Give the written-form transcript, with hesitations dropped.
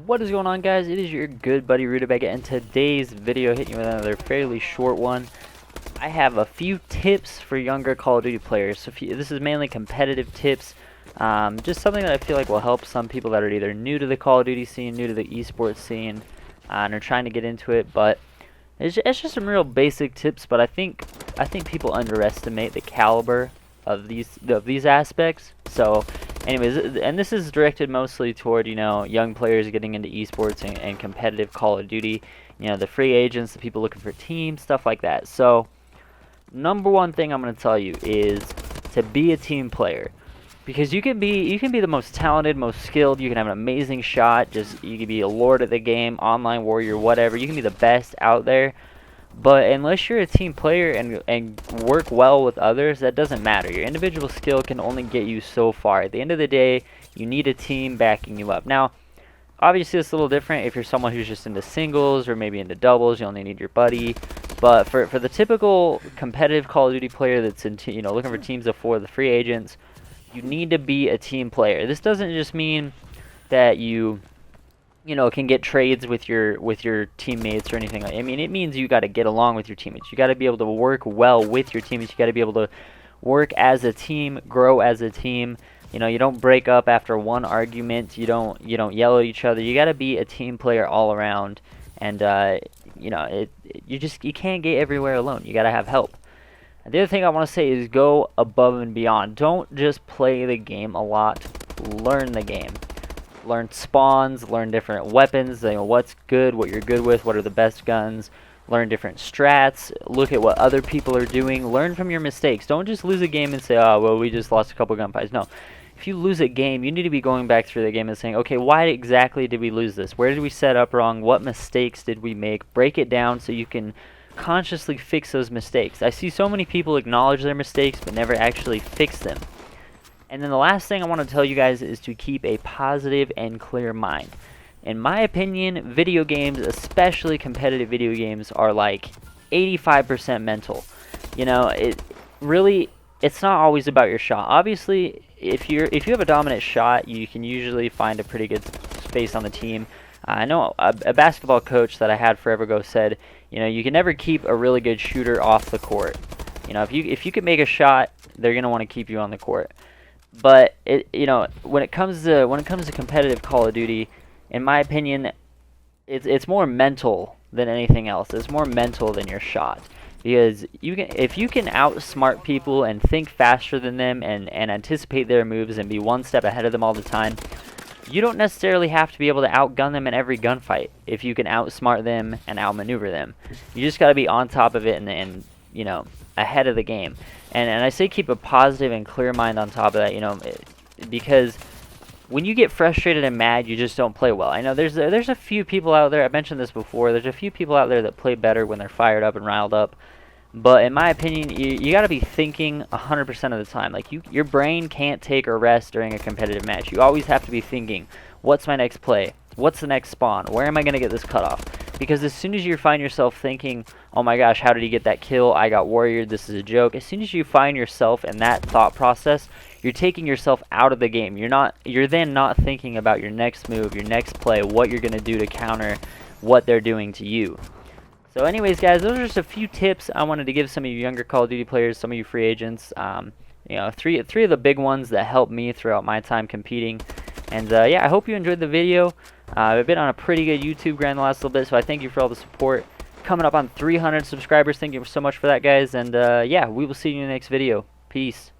What is going on, guys? It is your good buddy Rutabaga, and today's video hitting you with another fairly short one. I have a few tips for younger Call of Duty players. So this is mainly competitive tips, just something that I feel like will help some people that are either new to the Call of Duty scene, new to the eSports scene, and are trying to get into it. But it's just some real basic tips. But I think people underestimate the caliber of these aspects. So anyways, and this is directed mostly toward, young players getting into esports and competitive Call of Duty, the free agents, the people looking for teams, stuff like that. So number one thing I'm going to tell you is to be a team player, because you can be the most talented, most skilled, you can have an amazing shot, you can be a lord at the game, online warrior, whatever, you can be the best out there. But unless you're a team player and work well with others, that doesn't matter. Your individual skill can only get you so far. At the end of the day, you need a team backing you up. Now, obviously it's a little different if you're someone who's just into singles or maybe into doubles. You only need your buddy. But for the typical competitive Call of Duty player that's into, looking for teams of 4, the free agents, you need to be a team player. This doesn't just mean that you can get trades with your teammates or anything. I mean, it means you got to get along with your teammates. You got to be able to work well with your teammates. You got to be able to work as a team, grow as a team. You don't break up after one argument. You don't yell at each other. You got to be a team player all around. And you can't get everywhere alone. You got to have help. And the other thing I want to say is go above and beyond. Don't just play the game a lot. Learn the game. Learn spawns, learn different weapons, what's good, what you're good with, what are the best guns, learn different strats, look at what other people are doing, learn from your mistakes. Don't just lose a game and say, oh, well, we just lost a couple gunfights. No, if you lose a game, you need to be going back through the game and saying, okay, why exactly did we lose this? Where did we set up wrong? What mistakes did we make? Break it down so you can consciously fix those mistakes. I see so many people acknowledge their mistakes but never actually fix them. And then the last thing I want to tell you guys is to keep a positive and clear mind. In my opinion, video games, especially competitive video games, are like 85% mental. It's not always about your shot. Obviously, if you have a dominant shot, you can usually find a pretty good space on the team. I know a basketball coach that I had forever ago said, you can never keep a really good shooter off the court. If you can make a shot, they're going to want to keep you on the court. But when it comes to competitive Call of Duty, in my opinion, it's more mental than anything else. It's more mental than your shot, because if you can outsmart people and think faster than them and anticipate their moves and be one step ahead of them all the time, you don't necessarily have to be able to outgun them in every gunfight. If you can outsmart them and outmaneuver them, you just got to be on top of it and ahead of the game. And I say keep a positive and clear mind on top of that, because when you get frustrated and mad, you just don't play well. I know there's a few people out there, I've mentioned this before, there's a few people out there that play better when they're fired up and riled up. But in my opinion, you got to be thinking 100% of the time. Like your brain can't take a rest during a competitive match. You always have to be thinking, what's my next play? What's the next spawn? Where am I going to get this cutoff? Because as soon as you find yourself thinking, oh my gosh, how did he get that kill? I got warriored, this is a joke. As soon as you find yourself in that thought process, you're taking yourself out of the game. You're then not thinking about your next move, your next play, what you're going to do to counter what they're doing to you. So anyways, guys, those are just a few tips I wanted to give some of you younger Call of Duty players, some of you free agents. Three of the big ones that helped me throughout my time competing. And yeah, I hope you enjoyed the video. I've been on a pretty good YouTube grind the last little bit, so I thank you for all the support. Coming up on 300 subscribers. Thank you so much for that, guys. And yeah, we will see you in the next video. Peace.